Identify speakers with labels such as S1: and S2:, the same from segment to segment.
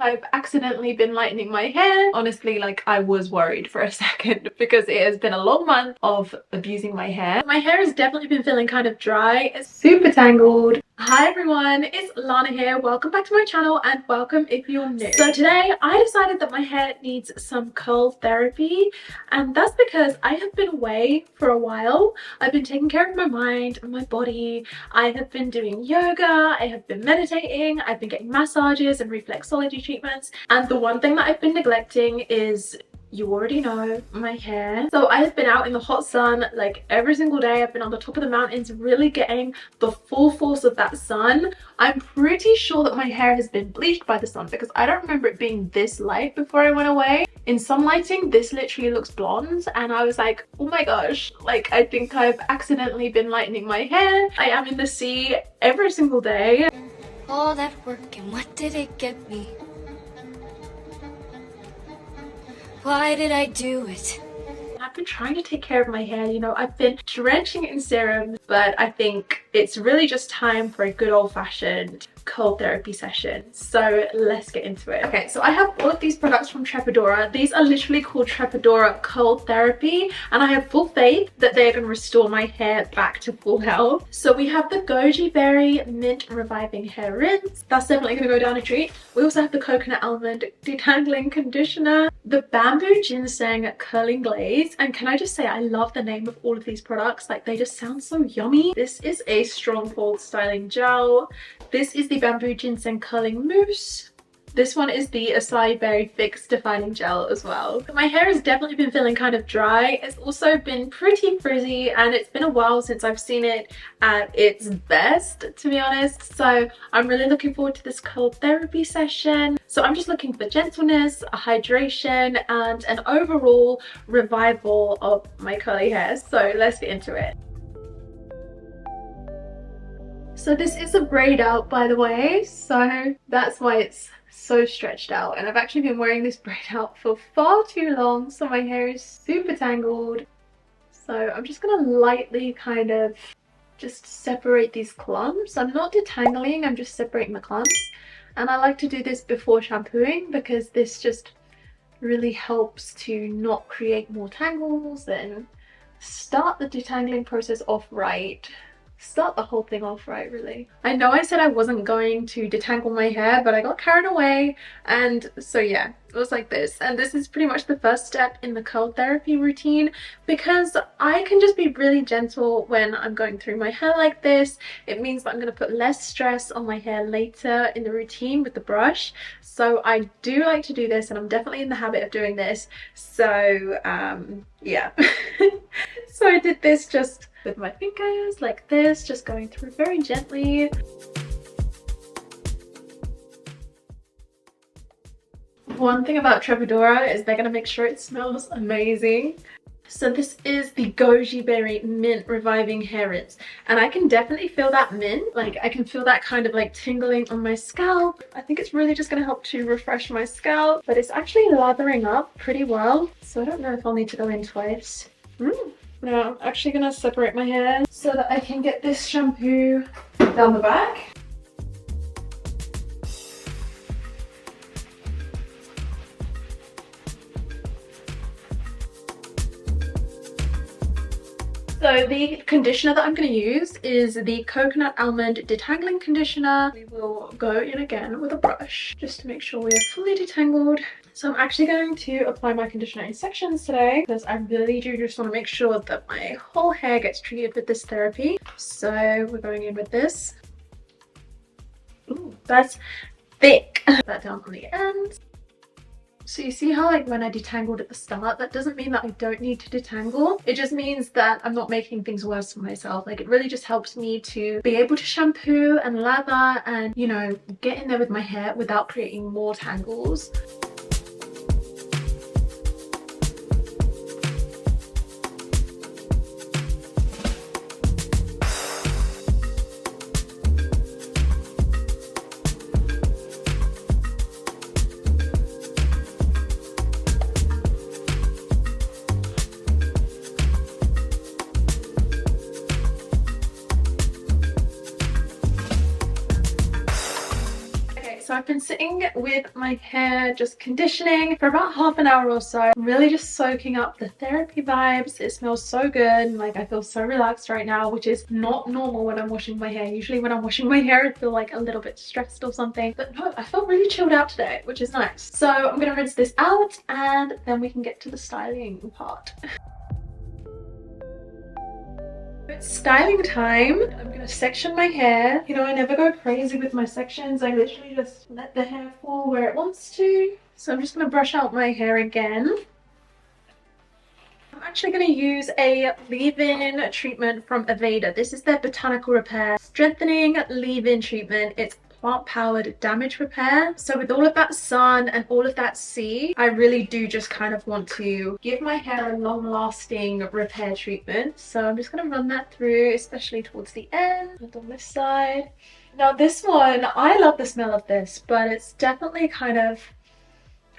S1: I've accidentally been lightening my hair. Honestly, like, I was worried for a second because it has been a long month of abusing my hair. My hair has definitely been feeling kind of dry. It's super tangled. Hi everyone, it's Lana here. Welcome back to my channel and welcome if you're new. So today I decided that my hair needs some curl therapy, and that's because I have been away for a while. I've been taking care of my mind and my body. I have been doing yoga, I have been meditating, I've been getting massages and reflexology treatments, and the one thing that I've been neglecting is, you already know, my hair. So I have been out in the hot sun like every single day. I've been on the top of the mountains really getting the full force of that sun. I'm pretty sure that my hair has been bleached by the sun because I don't remember it being this light before I went away. In some lighting this literally looks blonde and I was like, oh my gosh, like I think I've accidentally been lightening my hair. I am in the sea every single day.
S2: All that work, and what did it get me? Why did I do it?
S1: I've been trying to take care of my hair, you know, I've been drenching it in serums, but I think it's really just time for a good old-fashioned curl therapy session. So let's get into it. Okay, so I have all of these products from Trepadora. These are literally called Trepadora Curl Therapy, and I have full faith that they're going to restore my hair back to full health. So we have the Goji Berry Mint Reviving Hair Rinse. That's definitely going to go down a treat. We also have the Coconut Almond Detangling Conditioner, the Bamboo Ginseng Curling Glaze, and can I just say I love the name of all of these products. Like, they just sound so yummy. This is a Stronghold Styling Gel. This is the Bamboo Ginseng Curling Mousse. This one is the Acai Berry Fix Defining Gel as well. My hair has definitely been feeling kind of dry. It's also been pretty frizzy and it's been a while since I've seen it at its best, to be honest. So I'm really looking forward to this curl therapy session. So I'm just looking for gentleness, a hydration, and an overall revival of my curly hair. So let's get into it. So this is a braid out, by the way, so that's why it's so stretched out, and I've actually been wearing this braid out for far too long, so my hair is super tangled. So I'm just gonna lightly kind of just separate these clumps. I'm not detangling, I'm just separating the clumps, and I like to do this before shampooing because this just really helps to not create more tangles and start the detangling process off right. Start the whole thing off right, really. I know I said I wasn't going to detangle my hair, but I got carried away, and so yeah, it was like this. And this is pretty much the first step in the curl therapy routine because I can just be really gentle when I'm going through my hair like this. It means that I'm going to put less stress on my hair later in the routine with the brush. So I do like to do this, and I'm definitely in the habit of doing this. So yeah. So I did this just with my fingers like this, just going through very gently. One thing about Trepadora is they're gonna make sure it smells amazing. So this is the Goji Berry Mint Reviving Hair Rinse, and I can definitely feel that mint. Like, I can feel that kind of like tingling on my scalp. I think it's really just gonna help to refresh my scalp, but it's actually lathering up pretty well, so I don't know if I'll need to go in twice. Now I'm actually gonna separate my hair so that I can get this shampoo down the back. So the conditioner that I'm going to use is the Coconut Almond Detangling Conditioner. We will go in again with a brush just to make sure we are fully detangled. So I'm actually going to apply my conditioner in sections today because I really do just want to make sure that my whole hair gets treated with this therapy. So we're going in with this. Ooh, that's thick. Put that down on the ends. So you see how, like, when I detangled at the start, that doesn't mean that I don't need to detangle. It just means that I'm not making things worse for myself. Like, it really just helps me to be able to shampoo and lather and, you know, get in there with my hair without creating more tangles. So I been sitting with my hair just conditioning for about half an hour or so, really just soaking up the therapy vibes. It smells so good. Like, I feel so relaxed right now, which is not normal when I'm washing my hair. Usually when I'm washing my hair, I feel like a little bit stressed or something, but no, I felt really chilled out today, which is nice. So I'm gonna rinse this out and then we can get to the styling part. It's styling time. I'm gonna section my hair. You know, I never go crazy with my sections. I literally just let the hair fall where it wants to. So I'm just gonna brush out my hair again. I'm actually going to use a leave-in treatment from Aveda. This is their Botanical Repair Strengthening Leave-In Treatment. It's plant-powered damage repair. So with all of that sun and all of that sea, I really do just kind of want to give my hair a long-lasting repair treatment. So I'm just going to run that through, especially towards the end and on this side. Now this one, I love the smell of this, but it's definitely kind of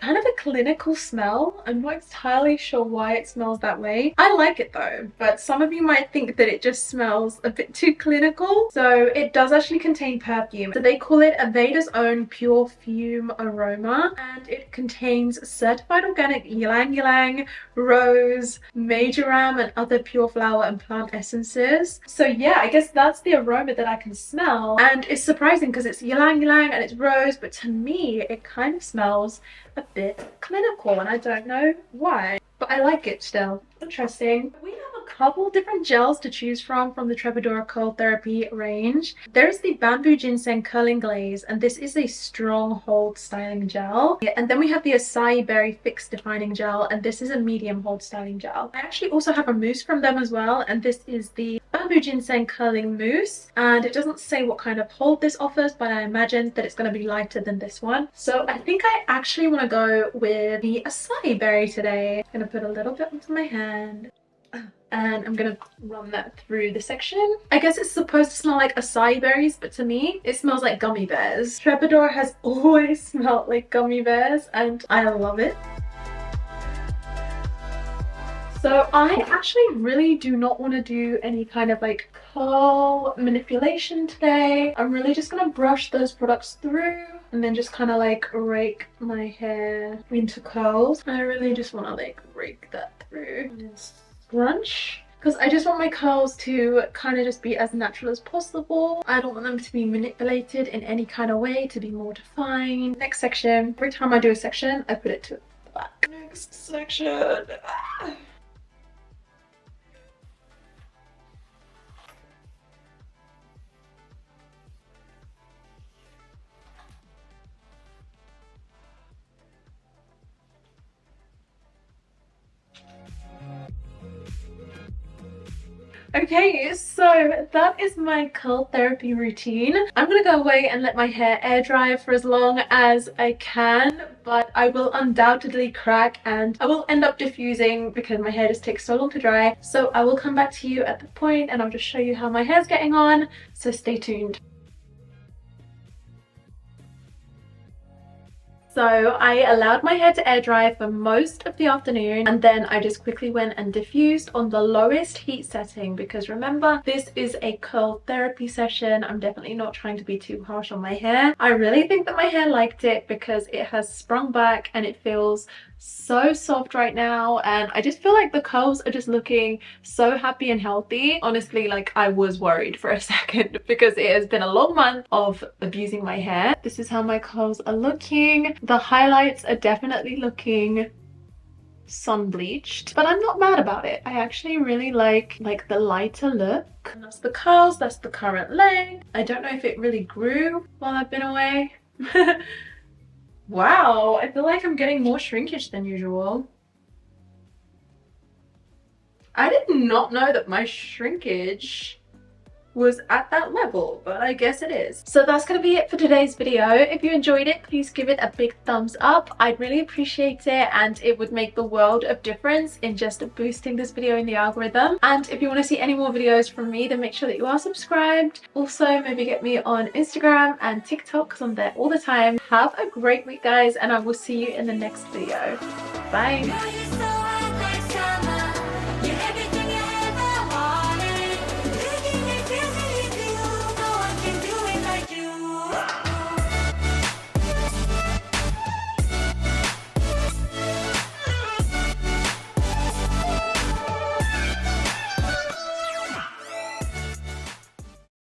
S1: a clinical smell. I'm not entirely sure why it smells that way. I like it though, but some of you might think that it just smells a bit too clinical. So it does actually contain perfume. So they call it Aveda's own pure fume aroma, and it contains certified organic ylang ylang, rose, marjoram, and other pure flower and plant essences. So yeah, I guess that's the aroma that I can smell, and it's surprising because it's ylang ylang and it's rose, but to me it kind of smells a bit clinical and I don't know why, but I like it still. Interesting. We have a couple different gels to choose from the Trevadora Curl Therapy range. There's the Bamboo Ginseng Curling Glaze, and this is a strong hold styling gel. And then we have the Acai Berry Fix Defining Gel, and this is a medium hold styling gel. I actually also have a mousse from them as well, and this is the Bamboo Ginseng Curling Mousse, and it doesn't say what kind of hold this offers, but I imagine that it's going to be lighter than this one. So I think I actually want to go with the Acai Berry today. I'm going to put a little bit onto my hand and I'm gonna run that through the section. I guess it's supposed to smell like acai berries, but to me it smells like gummy bears. Trevadora has always smelled like gummy bears and I love it. So I actually really do not want to do any kind of like curl manipulation today. I'm really just gonna brush those products through and then just kind of like rake my hair into curls. I really just want to like rake that through and then scrunch, because I just want my curls to kind of just be as natural as possible. I don't want them to be manipulated in any kind of way to be more defined. Next section. Every time I do a section, I put it to the back. Next section. Okay, so that is my curl therapy routine. I'm gonna go away and let my hair air dry for as long as I can, but I will undoubtedly crack and I will end up diffusing because my hair just takes so long to dry. So I will come back to you at the point and I'll just show you how my hair's getting on, so stay tuned. So I allowed my hair to air dry for most of the afternoon, and then I just quickly went and diffused on the lowest heat setting, because remember, this is a curl therapy session. I'm definitely not trying to be too harsh on my hair. I really think that my hair liked it because it has sprung back and it feels so soft right now, and I just feel like the curls are just looking so happy and healthy. Honestly, like, I was worried for a second because it has been a long month of abusing my hair. This is how my curls are looking. The highlights are definitely looking sun bleached, but I'm not mad about it. I actually really like the lighter look. And that's the curls, that's the current length. I don't know if it really grew while I've been away. Wow, I feel like I'm getting more shrinkage than usual. I did not know that my shrinkage was at that level, but I guess it is. So that's gonna be it for today's video. If you enjoyed it, please give it a big thumbs up. I'd really appreciate it, and it would make the world of difference in just boosting this video in the algorithm. And if you want to see any more videos from me, then make sure that you are subscribed. Also, maybe get me on Instagram and TikTok because I'm there all the time. Have a great week, guys, and I will see you in the next video. Bye.